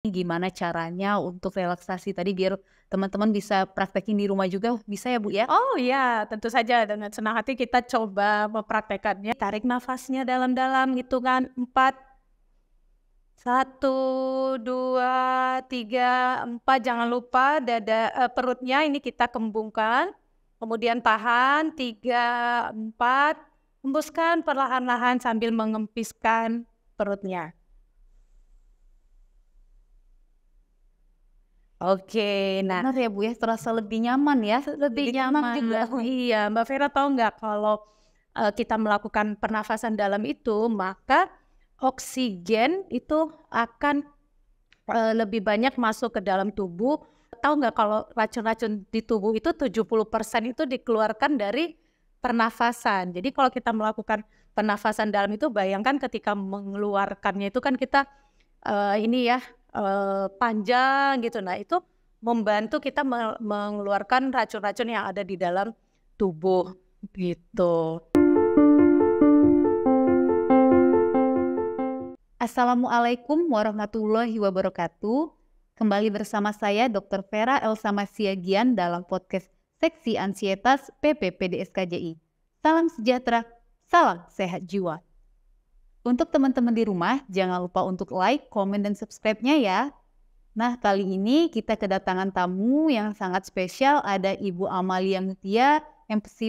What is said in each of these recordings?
Gimana caranya untuk relaksasi tadi biar teman-teman bisa praktekin di rumah juga bisa ya Bu ya? Oh iya, tentu saja dengan senang hati kita coba mempraktekkannya. Tarik nafasnya dalam-dalam hitungan 4, 1, 2, 3, 4. Jangan lupa perutnya ini kita kembungkan, kemudian tahan 3, 4, hembuskan perlahan-lahan sambil mengempiskan perutnya. Oke, nah Benar ya Bu ya, terasa lebih nyaman ya, lebih lebih tenang nyaman. juga. Iya, Mbak Vera tahu nggak kalau, kita melakukan pernafasan dalam itu, maka oksigen itu akan, lebih banyak masuk ke dalam tubuh. Tahu nggak kalau racun-racun di tubuh itu 70% itu dikeluarkan dari pernafasan. Jadi kalau kita melakukan pernafasan dalam itu bayangkan ketika mengeluarkannya itu kan kita, ini ya, panjang gitu. Nah itu membantu kita mengeluarkan racun-racun yang ada di dalam tubuh, gitu. Assalamualaikum warahmatullahi wabarakatuh. Kembali bersama saya Dr. Vera Elsa Masiagian dalam podcast Seksi Ansietas PPPDSKJI. Salam sejahtera, salam sehat jiwa. Untuk teman-teman di rumah, jangan lupa untuk like, komen, dan subscribe-nya ya. Nah, kali ini kita kedatangan tamu yang sangat spesial, ada Ibu Amalia Mutia,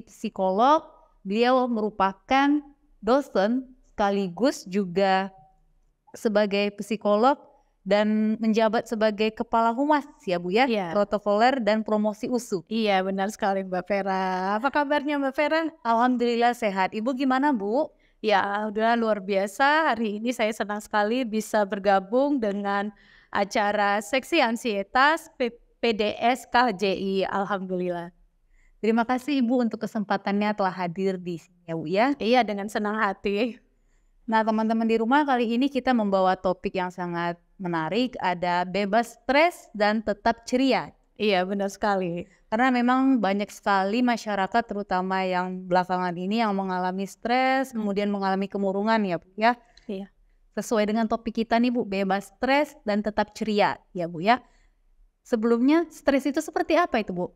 psikolog. Beliau merupakan dosen sekaligus juga sebagai psikolog dan menjabat sebagai kepala humas ya Bu ya, Iya. protokoler dan promosi USU. Iya, benar sekali Mbak Vera. Apa kabarnya Mbak Vera? Alhamdulillah sehat. Ibu gimana Bu? Ya, udah luar biasa. Hari ini saya senang sekali bisa bergabung dengan acara Seksi Ansietas PPDS KJI. Alhamdulillah. Terima kasih Ibu untuk kesempatannya telah hadir di sini ya Bu ya. Iya, dengan senang hati. Nah teman-teman di rumah, kali ini kita membawa topik yang sangat menarik, ada bebas stres dan tetap ceria. Iya, benar sekali. Karena memang banyak sekali masyarakat terutama yang belakangan ini yang mengalami stres, kemudian mengalami kemurungan ya Bu ya. Iya. Sesuai dengan topik kita nih Bu, bebas stres dan tetap ceria ya Bu ya. Sebelumnya stres itu seperti apa itu Bu?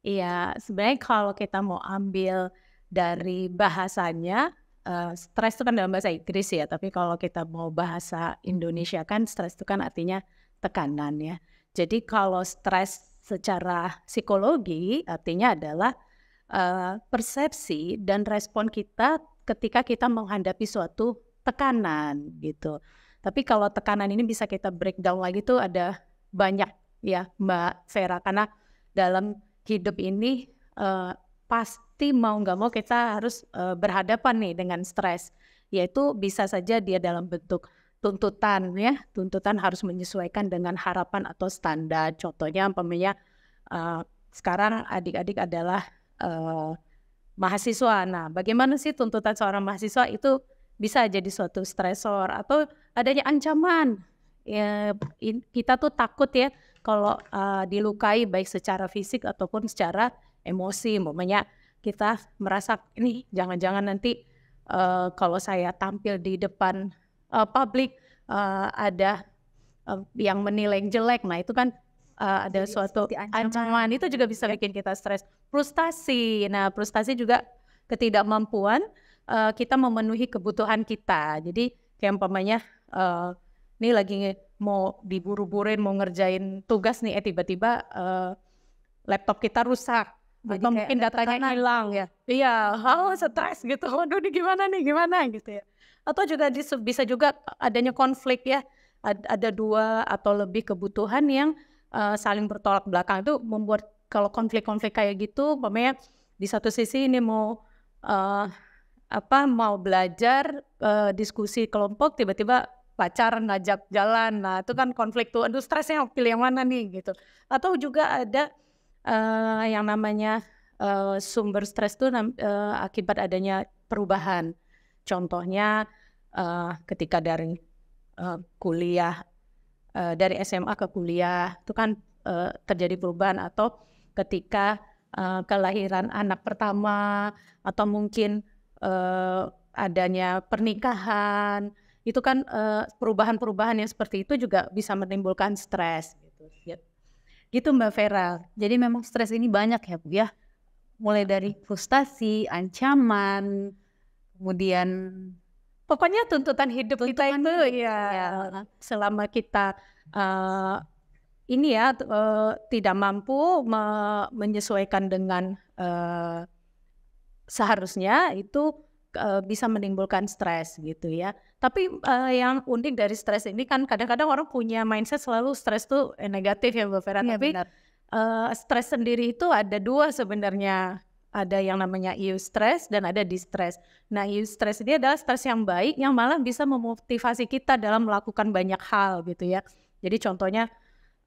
Iya, sebenarnya kalau kita mau ambil dari bahasanya, stres itu kan dalam bahasa Inggris ya, tapi kalau kita mau bahasa Indonesia kan stres itu kan artinya tekanan ya. Jadi kalau stres secara psikologi artinya adalah, persepsi dan respon kita ketika kita menghadapi suatu tekanan gitu. Tapi kalau tekanan ini bisa kita breakdown lagi tuh ada banyak ya Mbak Vera, karena dalam hidup ini, pasti mau nggak mau kita harus, berhadapan nih dengan stres, yaitu bisa saja dia dalam bentuk tuntutan ya, tuntutan harus menyesuaikan dengan harapan atau standar. Contohnya umpamanya, sekarang adik-adik adalah, mahasiswa. Nah, bagaimana sih tuntutan seorang mahasiswa itu bisa jadi suatu stresor atau adanya ancaman. Ya, kita tuh takut ya kalau, dilukai baik secara fisik ataupun secara emosi. Umpamanya kita merasa, "Ini jangan-jangan nanti, kalau saya tampil di depan, publik, ada, yang menilai jelek." Nah itu kan, ada Jadi suatu seperti ancaman, itu juga bisa ya. bikin kita stres. Frustasi, nah frustasi juga ketidakmampuan, kita memenuhi kebutuhan kita. Jadi kayak umpamanya, ini lagi mau diburu-buruin, mau ngerjain tugas nih, tiba-tiba, laptop kita rusak, Jadi atau kayak mungkin ada datanya tekanan hilang. ya. Iya, stres gitu, waduh ini gimana nih, gimana gitu ya. Atau juga bisa juga adanya konflik ya, ada 2 atau lebih kebutuhan yang, saling bertolak belakang, itu membuat kalau konflik-konflik kayak gitu, umpamanya di satu sisi ini mau, mau belajar, diskusi kelompok, tiba-tiba pacar ngajak jalan. Nah, itu kan konflik tuh, aduh stresnya pilih yang mana nih gitu. Atau juga ada, yang namanya, sumber stres tuh akibat adanya perubahan. Contohnya, ketika dari, kuliah, dari SMA ke kuliah, itu kan, terjadi perubahan atau ketika, kelahiran anak pertama atau mungkin, adanya pernikahan, itu kan perubahan-perubahan yang seperti itu juga bisa menimbulkan stres gitu. Gitu Mbak Vera. Jadi memang stres ini banyak ya Bu ya, mulai dari frustasi, ancaman, kemudian Pokoknya tuntutan hidup kita tuntutan itu hidup, ya ya. selama kita tidak mampu menyesuaikan dengan seharusnya itu bisa menimbulkan stres gitu ya. Tapi yang unik dari stres ini kan kadang-kadang orang punya mindset selalu stres tuh negatif ya Mbak Vera. Iya, Tapi benar. stres sendiri itu ada dua sebenarnya. Ada yang namanya eustress dan ada distress. Nah, eustress ini adalah stres yang baik yang malah bisa memotivasi kita dalam melakukan banyak hal gitu ya. Jadi contohnya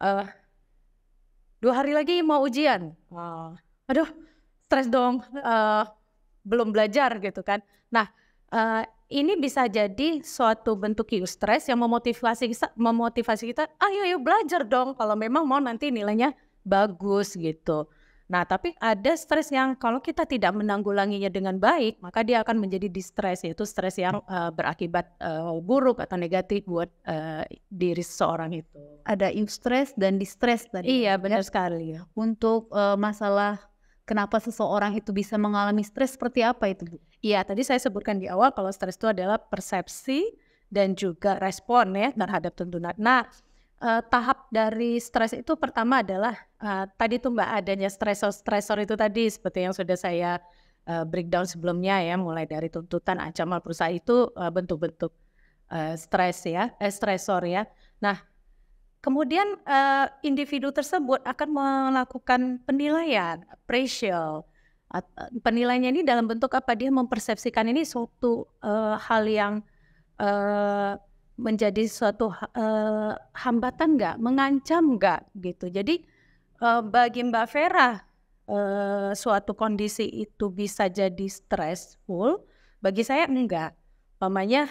2 hari lagi mau ujian. Aduh, stres dong. Belum belajar gitu kan. Nah, ini bisa jadi suatu bentuk eustress yang memotivasi kita, ayo belajar dong kalau memang mau nanti nilainya bagus gitu. Nah, tapi ada stres yang kalau kita tidak menanggulanginya dengan baik, maka dia akan menjadi distress, yaitu stres yang berakibat buruk atau negatif buat diri seseorang itu. Ada eustress dan distress tadi. Iya, benar sekali. Untuk masalah kenapa seseorang itu bisa mengalami stres seperti apa itu Bu? Iya, tadi saya sebutkan di awal kalau stres itu adalah persepsi dan juga respon ya terhadap tuntunan. Nah, tahap dari stres itu pertama adalah tadi tuh Mbak adanya stresor itu tadi seperti yang sudah saya breakdown sebelumnya ya, mulai dari tuntutan, ancaman perusahaan itu bentuk-bentuk stresor ya. Nah, kemudian individu tersebut akan melakukan penilaian, appraisal. Penilaiannya ini dalam bentuk apa? Dia mempersepsikan ini suatu hal yang menjadi suatu hambatan nggak, mengancam nggak gitu. Jadi bagi Mbak Vera suatu kondisi itu bisa jadi stressful, bagi saya enggak. Umpamanya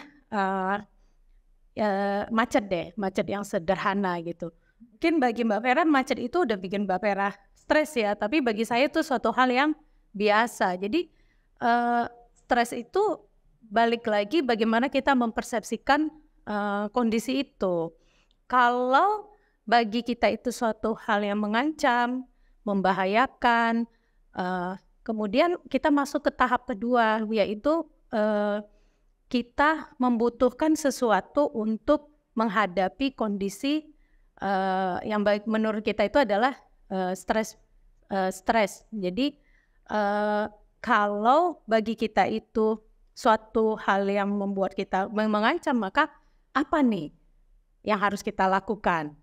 macet yang sederhana gitu. Mungkin bagi Mbak Vera macet itu udah bikin Mbak Vera stres ya, tapi bagi saya itu suatu hal yang biasa. Jadi stres itu balik lagi bagaimana kita mempersepsikan kondisi itu. Kalau bagi kita itu suatu hal yang mengancam, membahayakan, kemudian kita masuk ke tahap kedua, yaitu kita membutuhkan sesuatu untuk menghadapi kondisi yang baik menurut kita itu adalah stres. Jadi kalau bagi kita itu suatu hal yang membuat kita mengancam, maka apa nih yang harus kita lakukan?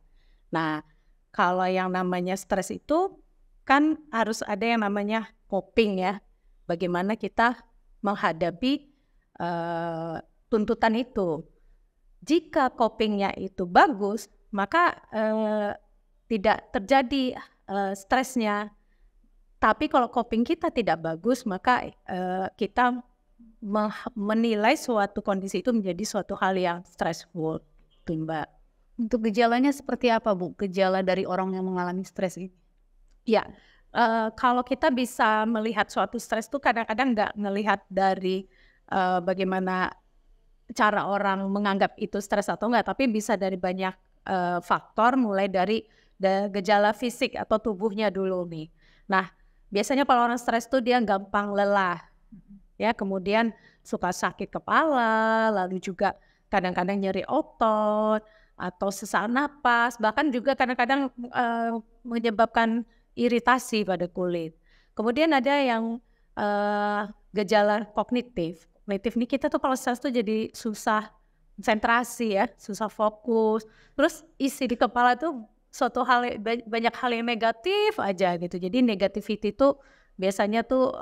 Nah, kalau yang namanya stres itu kan harus ada yang namanya coping ya. Bagaimana kita menghadapi tuntutan itu. Jika copingnya itu bagus, maka tidak terjadi stresnya. Tapi kalau coping kita tidak bagus, maka kita menilai suatu kondisi itu menjadi suatu hal yang stressful, Mbak. Untuk gejalanya seperti apa Bu? Gejala dari orang yang mengalami stres ini? Ya, kalau kita bisa melihat suatu stres itu kadang-kadang nggak ngelihat dari bagaimana cara orang menganggap itu stres atau enggak, tapi bisa dari banyak faktor, mulai dari gejala fisik atau tubuhnya dulu nih. Nah, biasanya kalau orang stres tuh dia gampang lelah, ya, kemudian suka sakit kepala, lalu juga kadang-kadang nyeri otot atau sesak napas, bahkan juga kadang-kadang menyebabkan iritasi pada kulit. Kemudian ada yang gejala kognitif. Kognitif ini kita tuh kalau stres tuh jadi susah konsentrasi ya, susah fokus. Terus isi di kepala tuh suatu hal, banyak hal yang negatif aja gitu. Jadi negativity tuh biasanya tuh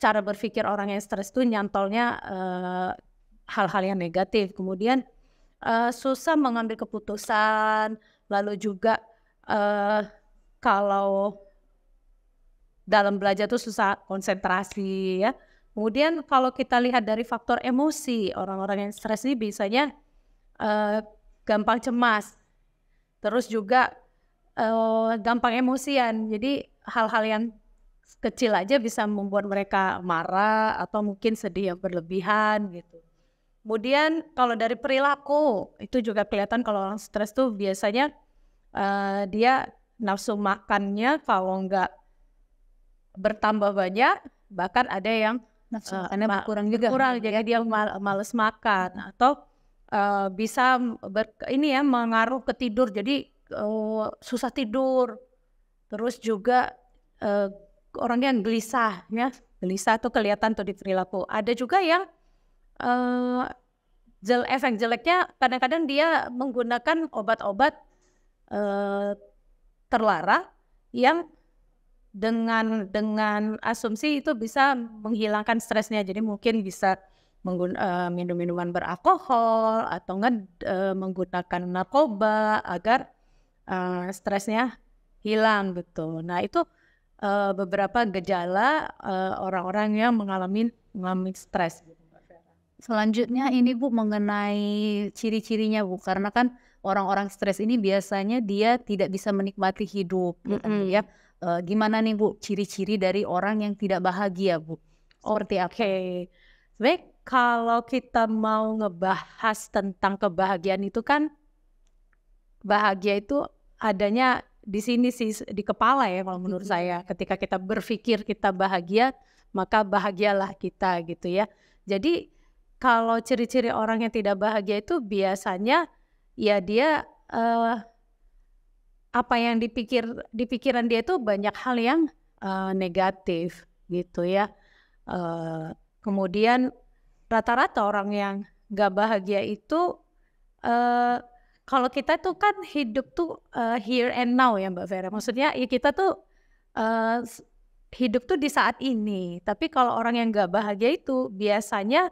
cara berpikir orang yang stres tuh nyantolnya hal-hal yang negatif. Kemudian susah mengambil keputusan, lalu juga kalau dalam belajar tuh susah konsentrasi ya. Kemudian kalau kita lihat dari faktor emosi, orang-orang yang stres ini biasanya gampang cemas, terus juga gampang emosian. Jadi hal-hal yang kecil aja bisa membuat mereka marah atau mungkin sedih yang berlebihan gitu. Kemudian kalau dari perilaku itu juga kelihatan kalau orang stres tuh biasanya dia nafsu makannya kalau nggak bertambah banyak, bahkan ada yang Nafsu makannya berkurang juga berkurang, mungkin jadi ya? dia males makan atau bisa ini ya mengaruh ke tidur, jadi susah tidur. Terus juga orangnya gelisah ya, gelisah tuh kelihatan tuh di perilaku. Ada juga yang eee, efek jeleknya kadang-kadang dia menggunakan obat-obat eee, terlarang yang dengan asumsi itu bisa menghilangkan stresnya. Jadi mungkin bisa minum minuman beralkohol atau enggak menggunakan narkoba agar stresnya hilang gitu. Nah itu beberapa gejala orang-orang yang mengalami stres gitu, Mbak Vera. Selanjutnya ini Bu mengenai ciri-cirinya Bu, karena kan orang-orang stres ini biasanya dia tidak bisa menikmati hidup ya kan Bu ya. Gimana nih Bu ciri-ciri dari orang yang tidak bahagia Bu? Seperti apa? Oke, sebenarnya kalau kita mau ngebahas tentang kebahagiaan itu kan, bahagia itu adanya di sini sih, di kepala ya kalau menurut saya. Ketika kita berpikir kita bahagia, maka bahagialah kita gitu ya. Jadi kalau ciri-ciri orang yang tidak bahagia itu biasanya ya dia apa yang di pikiran dia itu banyak hal yang negatif gitu ya. Kemudian rata-rata orang yang nggak bahagia itu eee, kalau kita tuh kan hidup tuh here and now ya Mbak Vera, maksudnya ya kita tuh eee, s hidup tuh di saat ini. Tapi kalau orang yang nggak bahagia itu biasanya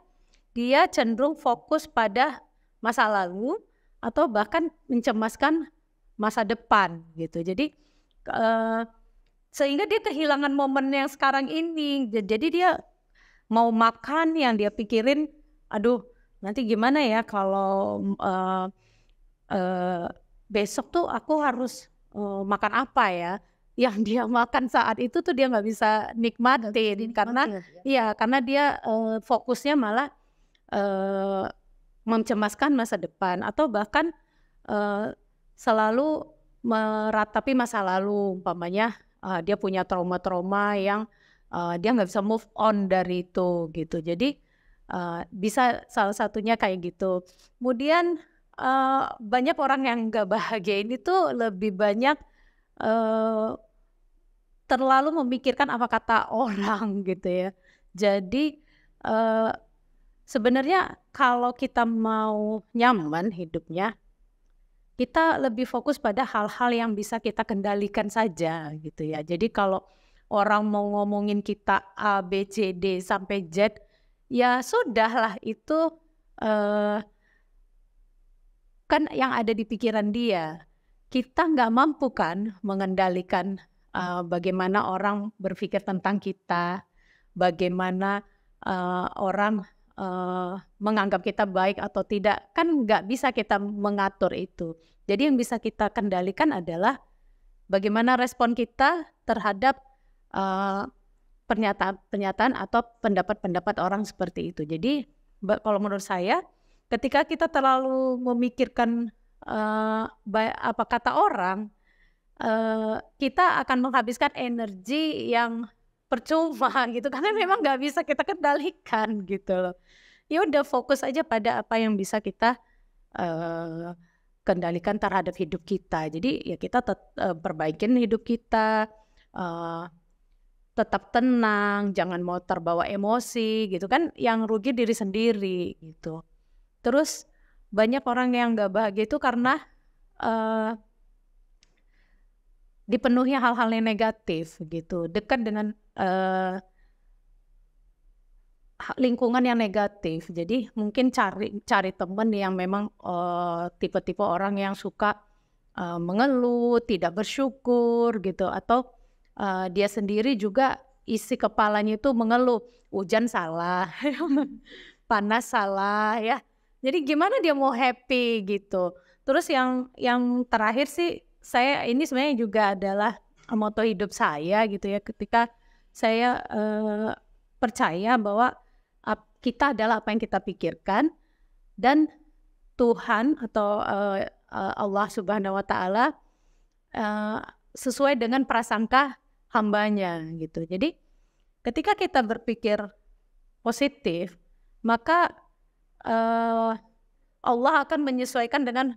dia cenderung fokus pada masa lalu atau bahkan mencemaskan masa depan gitu. Jadi eee, sehingga dia kehilangan momen yang sekarang ini. Jadi dia mau makan yang dia pikirin, "Aduh nanti gimana ya kalau eee, besok tuh aku harus makan apa ya?" Yang dia makan saat itu tuh dia nggak bisa nikmatin karena iya, karena dia fokusnya malah eee, mencemaskan masa depan atau bahkan eee, selalu meratapi masa lalu. Umpamanya dia punya trauma-trauma yang dia nggak bisa move on dari itu gitu. Jadi bisa salah satunya kayak gitu. Kemudian banyak orang yang nggak bahagia ini tuh lebih banyak eee, terlalu memikirkan apa kata orang gitu ya. Jadi eee, sebenarnya kalau kita mau nyaman hidupnya, kita lebih fokus pada hal-hal yang bisa kita kendalikan saja gitu ya. Jadi kalau orang mau ngomongin kita A, B, C, D sampai Z, ya sudahlah itu eee, kan yang ada di pikiran dia. Kita nggak mampu kan mengendalikan bagaimana orang berpikir tentang kita, bagaimana orang menganggap kita baik atau tidak, kan nggak bisa kita mengatur itu. Jadi yang bisa kita kendalikan adalah bagaimana respon kita terhadap eee, pernyataan-pernyataan atau pendapat-pendapat orang seperti itu. Jadi kalau menurut saya ketika kita terlalu memikirkan apa kata orang, kita akan menghabiskan energi yang percuma gitu, karena memang nggak bisa kita kendalikan gitu loh. Ya udah fokus aja pada apa yang bisa kita eee, kendalikan terhadap hidup kita. Jadi ya kita perbaikin hidup kita, eee, tetap tenang, jangan mau terbawa emosi gitu kan, yang rugi diri sendiri gitu. Terus banyak orang yang nggak bahagia itu karena eee, dipenuhi hal-hal yang negatif gitu, dekat dengan lingkungan yang negatif. Jadi mungkin cari teman yang memang tipe-tipe orang yang suka mengeluh, tidak bersyukur gitu, atau dia sendiri juga isi kepalanya itu mengeluh, hujan salah, panas salah ya. Jadi gimana dia mau happy gitu. Terus yang terakhir sih, saya ini sebenarnya juga adalah moto hidup saya gitu ya, ketika saya percaya bahwa kita adalah apa yang kita pikirkan, dan Tuhan atau Allah Subhanahu wa Ta'ala sesuai dengan prasangka hambanya gitu. Jadi ketika kita berpikir positif, maka Allah akan menyesuaikan dengan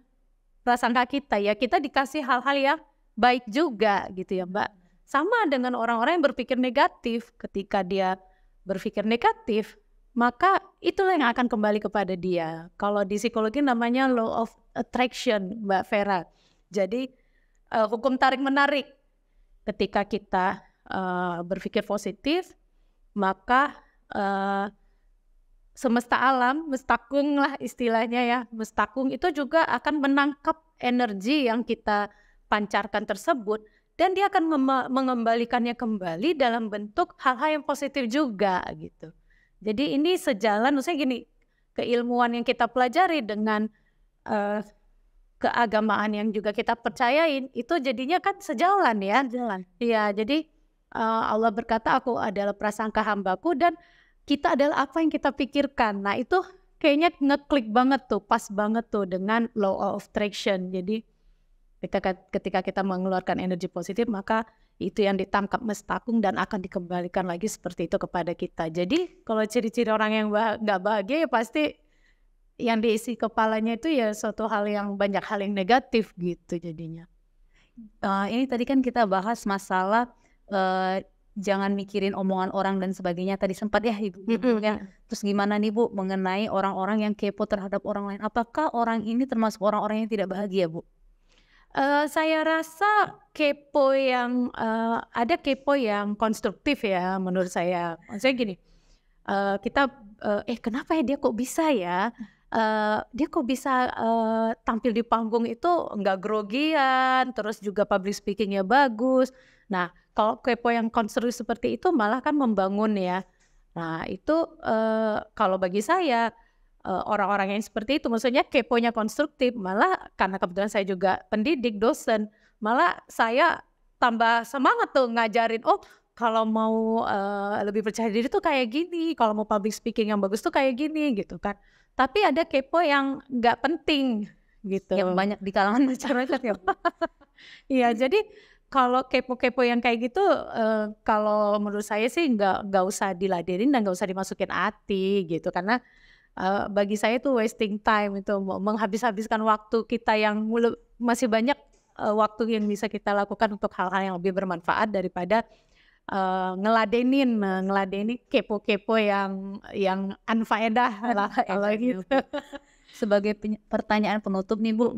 prasangka kita ya. Kita dikasih hal-hal yang baik juga gitu ya Mbak. Sama dengan orang-orang yang berpikir negatif. Ketika dia berpikir negatif, maka itulah yang akan kembali kepada dia. Kalau di psikologi namanya law of attraction Mbak Vera. Jadi hukum tarik-menarik. Ketika kita berpikir positif, maka semesta alam, mestakung lah istilahnya ya, mestakung itu juga akan menangkap energi yang kita pancarkan tersebut dan dia akan mengembalikannya kembali dalam bentuk hal-hal yang positif juga gitu. Jadi ini sejalan, maksudnya gini, keilmuan yang kita pelajari dengan keagamaan yang juga kita percayain itu jadinya kan sejalan ya. Jalan. Iya, jadi Allah berkata aku adalah prasangka hambaku dan kita adalah apa yang kita pikirkan. Nah itu kayaknya ngeklik banget tuh, pas banget tuh dengan law of attraction. Jadi ketika kita mengeluarkan energi positif, maka itu yang ditangkap mestakung dan akan dikembalikan lagi seperti itu kepada kita. Jadi kalau ciri-ciri orang yang nggak bahagia ya pasti yang diisi kepalanya itu ya suatu hal yang banyak hal yang negatif gitu jadinya. Ini tadi kan kita bahas masalah jangan mikirin omongan orang dan sebagainya. Tadi sempat ya Ibu ya. Terus gimana nih Bu mengenai orang-orang yang kepo terhadap orang lain? Apakah orang ini termasuk orang-orang yang tidak bahagia Bu? Saya rasa kepo yang ada kepo yang konstruktif ya menurut saya. Maksudnya gini, kita kenapa ya dia kok bisa ya? Dia kok bisa tampil di panggung itu nggak grogian, terus juga public speakingnya bagus. Nah, kalau kepo yang konstruktif seperti itu malah kan membangun ya. Nah, itu kalau bagi saya orang-orang yang seperti itu, maksudnya keponya konstruktif, malah karena kebetulan saya juga pendidik, dosen, malah saya tambah semangat tuh ngajarin, oh kalau mau lebih percaya diri tuh kayak gini, kalau mau public speaking yang bagus tuh kayak gini gitu kan. Tapi ada kepo yang nggak penting gitu. Yang banyak di kalangan masyarakat ya Bu? Iya, jadi kalau kepo-kepo yang kayak gitu, kalau menurut saya sih nggak usah diladenin dan nggak usah dimasukin hati gitu. Karena bagi saya itu wasting time, itu menghabis-habiskan waktu kita yang masih banyak waktu yang bisa kita lakukan untuk hal-hal yang lebih bermanfaat daripada ngeladenin kepo-kepo yang unfaedah lah kalau gitu. Sebagai pertanyaan penutup nih Bu,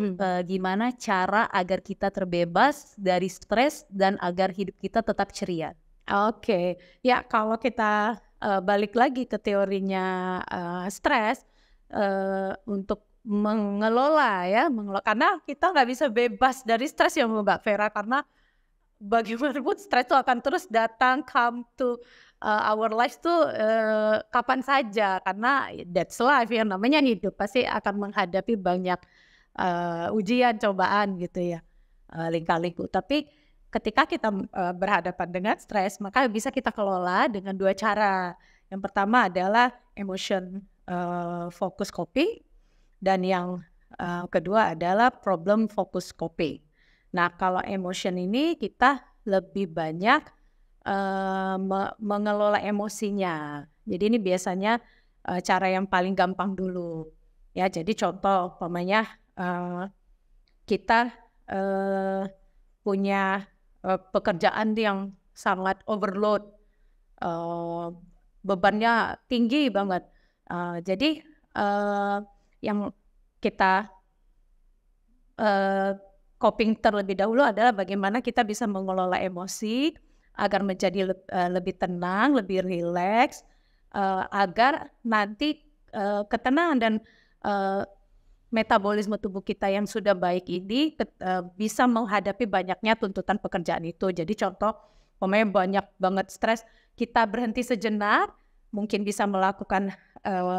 gimana cara agar kita terbebas dari stres dan agar hidup kita tetap ceria? Oke, ya kalau kita balik lagi ke teorinya stres, untuk mengelola karena kita nggak bisa bebas dari stres ya Mbak Vera, karena bagaimanapun stres itu akan terus datang, come to our lives tuh kapan saja, karena that's life ya, namanya hidup pasti akan menghadapi banyak ujian, cobaan gitu ya, lika-liku. Tapi ketika kita berhadapan dengan stres, maka bisa kita kelola dengan dua cara. Yang pertama adalah emotion focus coping, dan yang kedua adalah problem focus coping. Nah, kalau emotion ini kita lebih banyak mengelola emosinya. Jadi ini biasanya cara yang paling gampang dulu. Ya, jadi contoh, umpamanya kita punya pekerjaan yang sangat overload, bebannya tinggi banget. Jadi yang kita coping terlebih dahulu adalah bagaimana kita bisa mengelola emosi agar menjadi lebih tenang, lebih rileks, agar nanti ketenangan dan metabolisme tubuh kita yang sudah baik ini bisa menghadapi banyaknya tuntutan pekerjaan itu. Jadi contoh, umpamanya banyak banget stres, kita berhenti sejenak, mungkin bisa melakukan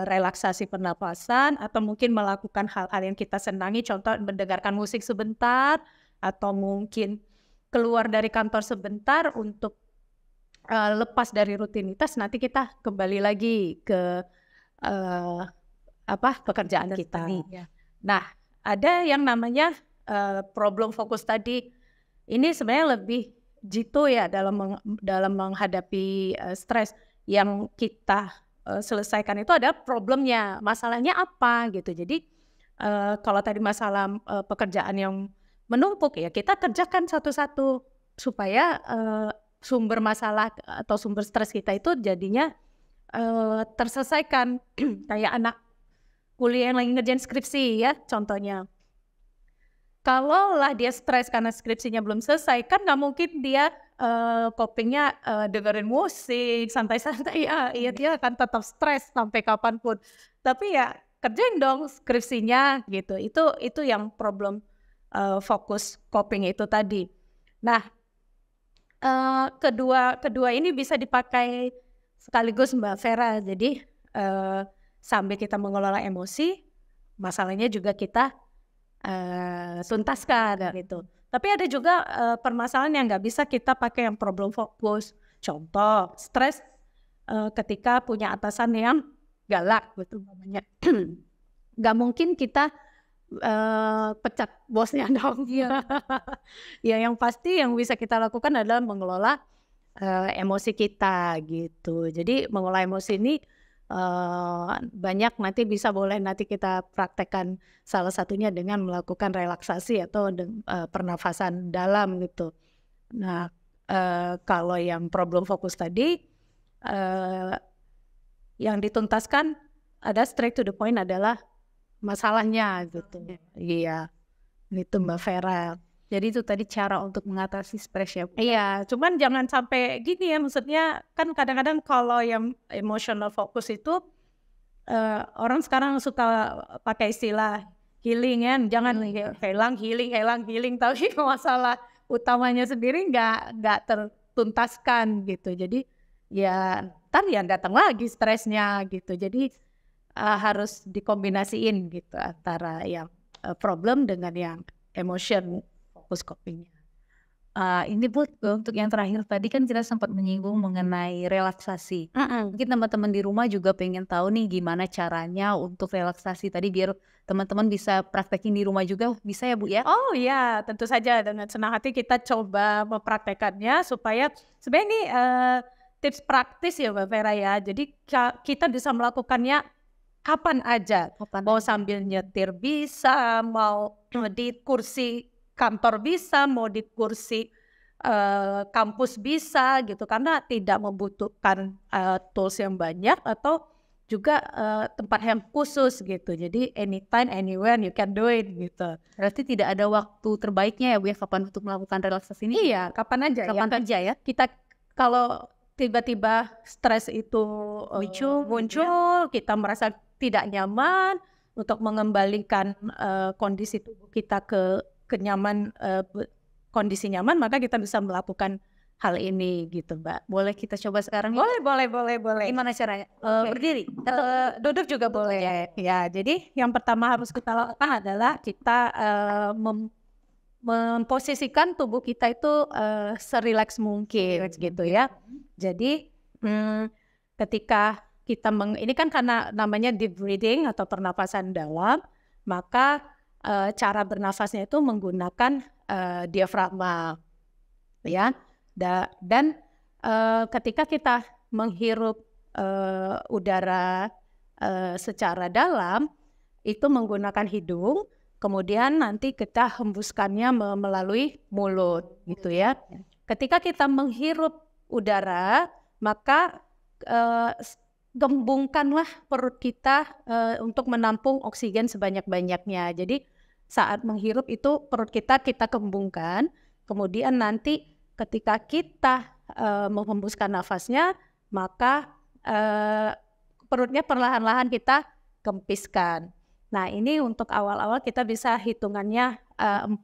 relaksasi pernapasan, atau mungkin melakukan hal-hal yang kita senangi, contoh mendengarkan musik sebentar, atau mungkin keluar dari kantor sebentar untuk lepas dari rutinitas, nanti kita kembali lagi ke pekerjaan kita. Ya. Nah, ada yang namanya problem fokus tadi. Ini sebenarnya lebih jitu ya dalam menghadapi stres. Yang kita selesaikan itu ada problemnya, masalahnya apa gitu. Jadi kalau tadi masalah pekerjaan yang menumpuk ya kita kerjakan satu-satu supaya sumber masalah atau sumber stres kita itu jadinya terselesaikan. Kayak anak kuliah yang lagi ngerjain skripsi ya contohnya. Kalau lah dia stres karena skripsinya belum selesai, kan nggak mungkin dia copingnya dengerin musik, santai-santai. Iya dia akan tetap stres sampai kapanpun. Tapi ya kerjain dong skripsinya gitu. Itu yang problem fokus coping itu tadi. Nah, kedua ini bisa dipakai sekaligus Mbak Vera. Jadi sambil kita mengelola emosi, masalahnya juga kita tuntaskan gitu. Tapi ada juga permasalahan yang nggak bisa kita pakai yang problem fokus. Contoh, stres ketika punya atasan yang galak gitu namanya. Nggak mungkin kita pecat bosnya dong. Ya yang pasti yang bisa kita lakukan adalah mengelola emosi kita gitu. Jadi mengelola emosi ini banyak nanti kita praktekkan salah satunya dengan melakukan relaksasi atau pernafasan dalam gitu. Nah kalau yang problem fokus tadi yang dituntaskan ada straight to the point adalah masalahnya gitu. Iya gitu Mbak Vera. Jadi itu tadi cara untuk mengatasi stres ya Bu? Iya, cuman jangan sampai gini ya, maksudnya kan kadang-kadang kalau yang emotional focus itu orang sekarang suka pakai istilah healing kan, jangan healing, tapi masalah utamanya sendiri nggak tertuntaskan gitu. Jadi ya ntar ya datang lagi stresnya gitu. Jadi harus dikombinasiin gitu antara yang problem dengan yang emotion fokus copingnya. Ini Bu, untuk yang terakhir tadi kan kita sempat menyinggung mengenai relaksasi. Mungkin teman-teman di rumah juga pengen tahu nih gimana caranya untuk relaksasi tadi biar teman-teman bisa praktekin di rumah juga, bisa ya Bu ya? Oh iya, tentu saja dengan senang hati kita coba mempraktekannya supaya sebenarnya ini tips praktis ya Mbak Vera ya. Jadi kita bisa melakukannya kapan aja. Mau sambil nyetir bisa, mau di kursi kantor bisa, mau di kursi kampus bisa gitu, karena tidak membutuhkan tools yang banyak atau juga tempat yang khusus gitu. Jadi anytime, anywhere you can do it gitu. Berarti tidak ada waktu terbaiknya ya Bu ya kapan untuk melakukan relaksasi ini? Iya, kapan aja ya. Kita kalau tiba-tiba stres itu muncul, kita merasa tidak nyaman untuk mengembalikan kondisi tubuh kita ke kondisi nyaman, maka kita bisa melakukan hal ini gitu Mbak. Boleh kita coba sekarang? Boleh. Gimana caranya? Berdiri, duduk juga boleh. Ya, jadi yang pertama harus kita lakukan adalah kita memposisikan tubuh kita itu serileks mungkin gitu ya. Jadi ketika kita ini kan karena namanya deep breathing atau pernafasan dalam, maka cara bernafasnya itu menggunakan diafragma, ya. Dan ketika kita menghirup udara secara dalam, itu menggunakan hidung, kemudian nanti kita hembuskannya melalui mulut, gitu ya. Ketika kita menghirup udara, maka gembungkanlah perut kita untuk menampung oksigen sebanyak-banyaknya. Jadi saat menghirup itu perut kita gembungkan, kemudian nanti ketika kita menghembuskan nafasnya, maka perutnya perlahan-lahan kita kempiskan. Nah ini untuk awal-awal kita bisa hitungannya 4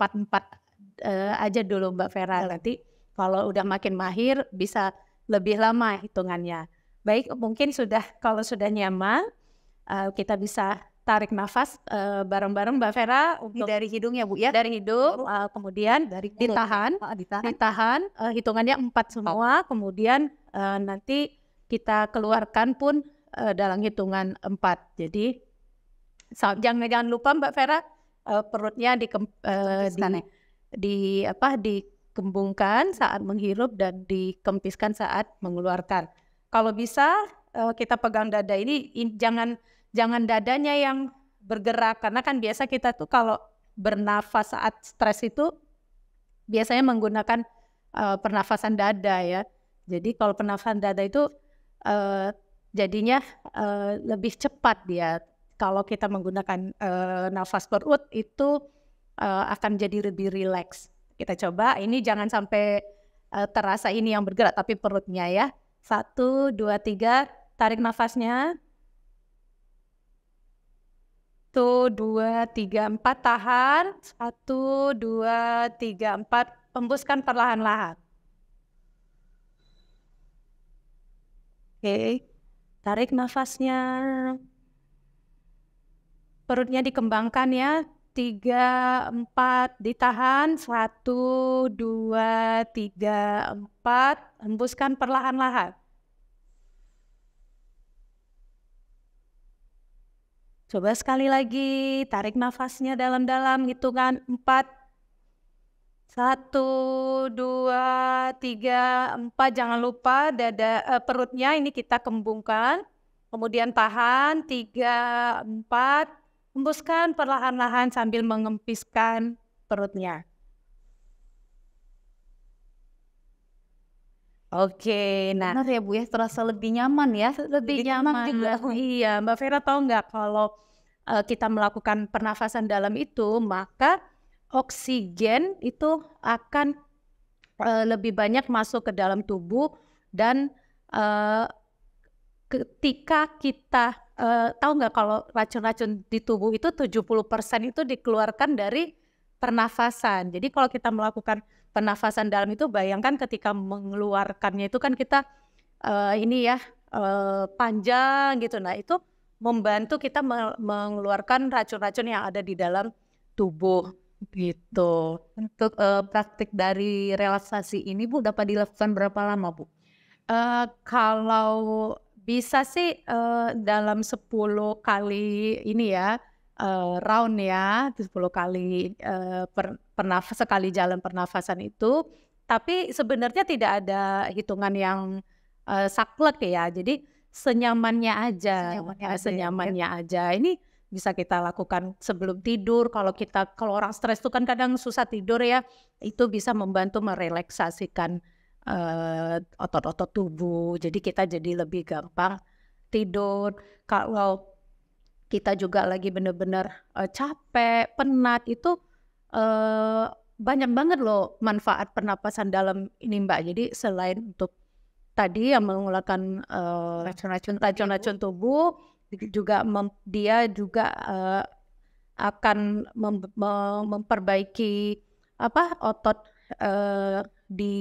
aja dulu Mbak Vera. Nanti kalau udah makin mahir bisa lebih lama hitungannya. Baik, mungkin kalau sudah nyaman, kita bisa tarik nafas bareng-bareng Mbak Vera untuk dari hidung ya Bu ya? Dari hidung, kemudian ditahan, hitungannya 4 semua, kemudian nanti kita keluarkan pun dalam hitungan 4. Jadi Jangan lupa Mbak Vera, perutnya dikembungkan saat menghirup dan dikempiskan saat mengeluarkan. Kalau bisa kita pegang dada ini, jangan dadanya yang bergerak, karena kan biasa kita tuh kalau bernafas saat stres itu biasanya menggunakan pernafasan dada ya. Jadi kalau pernafasan dada itu jadinya lebih cepat dia. Kalau kita menggunakan nafas perut itu akan jadi lebih rileks. Kita coba, ini jangan sampai terasa ini yang bergerak, tapi perutnya ya. 1, 2, 3, tarik nafasnya. 1, 2, 3, 4, tahan. 1, 2, 3, 4, hembuskan perlahan-lahan. Oke, tarik nafasnya. Perutnya dikembangkan ya. 3, 4, ditahan. 1, 2, 3, 4, hembuskan perlahan-lahan. Coba sekali lagi, tarik nafasnya dalam-dalam, hitungan 4. 1, 2, 3, 4, jangan lupa perutnya ini kita kembungkan. Kemudian tahan, 3, 4, hembuskan perlahan-lahan sambil mengempiskan perutnya. Oke, nah Benar ya Bu ya, terasa lebih nyaman ya. lebih nyaman juga. Iya, Mbak Vera tahu nggak kalau kita melakukan pernafasan dalam itu, maka oksigen itu akan lebih banyak masuk ke dalam tubuh dan ketika kita tahu nggak kalau racun-racun di tubuh itu 70% itu dikeluarkan dari pernafasan. Jadi kalau kita melakukan pernafasan dalam itu, bayangkan ketika mengeluarkannya itu kan kita panjang gitu. Nah itu membantu kita mengeluarkan racun-racun yang ada di dalam tubuh gitu. Untuk praktik dari relaksasi ini Bu dapat dilakukan berapa lama Bu? Kalau bisa sih dalam 10 kali ini ya, round ya, 10 kali sekali jalan pernafasan itu. Tapi sebenarnya tidak ada hitungan yang saklek ya, jadi senyamannya aja. Senyamannya aja. Ini bisa kita lakukan sebelum tidur. Kalau orang stres itu kan kadang susah tidur ya, itu bisa membantu merelaksasikan otot-otot tubuh. Jadi kita jadi lebih gampang tidur. Kalau kita juga lagi benar-benar capek, penat, itu banyak banget loh manfaat pernapasan dalam ini Mbak. Jadi selain untuk tadi yang mengeluarkan racun-racun tubuh, dia juga akan memperbaiki otot di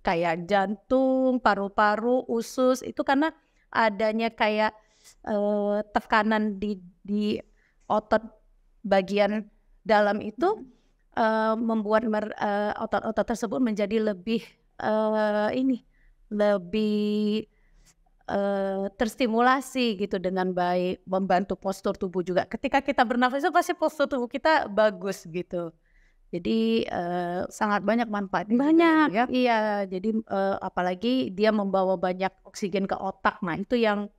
kayak jantung, paru-paru, usus, itu karena adanya kayak tekanan di otot bagian dalam itu membuat otot-otot tersebut menjadi lebih terstimulasi gitu dengan baik, membantu postur tubuh juga. Ketika kita bernafas itu pasti postur tubuh kita bagus gitu. Jadi sangat banyak manfaatnya. banyak ya. iya. Jadi apalagi dia membawa banyak oksigen ke otak. Nah itu yang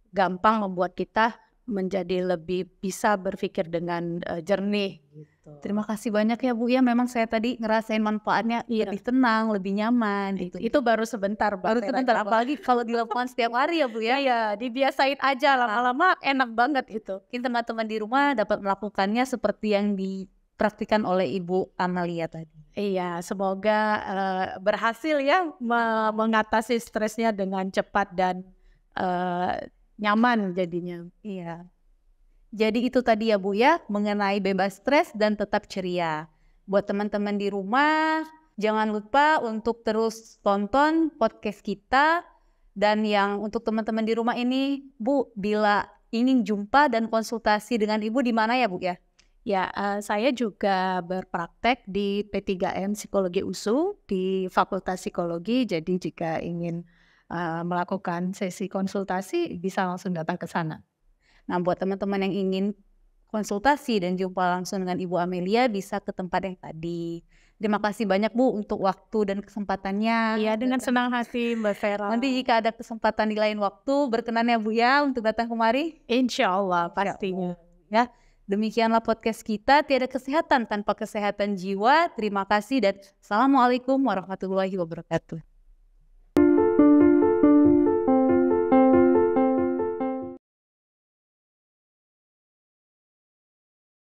gampang membuat kita menjadi lebih bisa berpikir dengan jernih gitu. Terima kasih banyak ya Bu ya. Memang saya tadi ngerasain manfaatnya lebih tenang, lebih nyaman gitu. Itu baru sebentar, Baru sebentar, apalagi kalau dilakukan setiap hari ya Bu ya. Iya, dibiasain aja, lama-lama enak banget itu. Mungkin teman-teman di rumah dapat melakukannya seperti yang dipraktikkan oleh Ibu Amalia tadi. Iya, semoga berhasil ya mengatasi stresnya dengan cepat dan nyaman jadinya. Iya. Jadi itu tadi ya Bu ya, mengenai bebas stres dan tetap ceria. Buat teman-teman di rumah, jangan lupa untuk terus tonton podcast kita. Dan yang untuk teman-teman di rumah ini, Bu, bila ingin jumpa dan konsultasi dengan Ibu di mana ya Bu ya? Ya, saya juga berpraktek di P3M Psikologi USU di Fakultas Psikologi. Jadi jika ingin melakukan sesi konsultasi bisa langsung datang ke sana. Nah, buat teman-teman yang ingin konsultasi dan jumpa langsung dengan Ibu Amelia bisa ke tempat yang tadi. Terima kasih banyak Bu untuk waktu dan kesempatannya. Iya, dengan senang hati Mbak Vera. Nanti jika ada kesempatan di lain waktu, berkenan ya Bu ya untuk datang kemari. Insya Allah pastinya. Ya, demikianlah podcast kita, tiada kesehatan tanpa kesehatan jiwa. Terima kasih dan Assalamualaikum warahmatullahi wabarakatuh.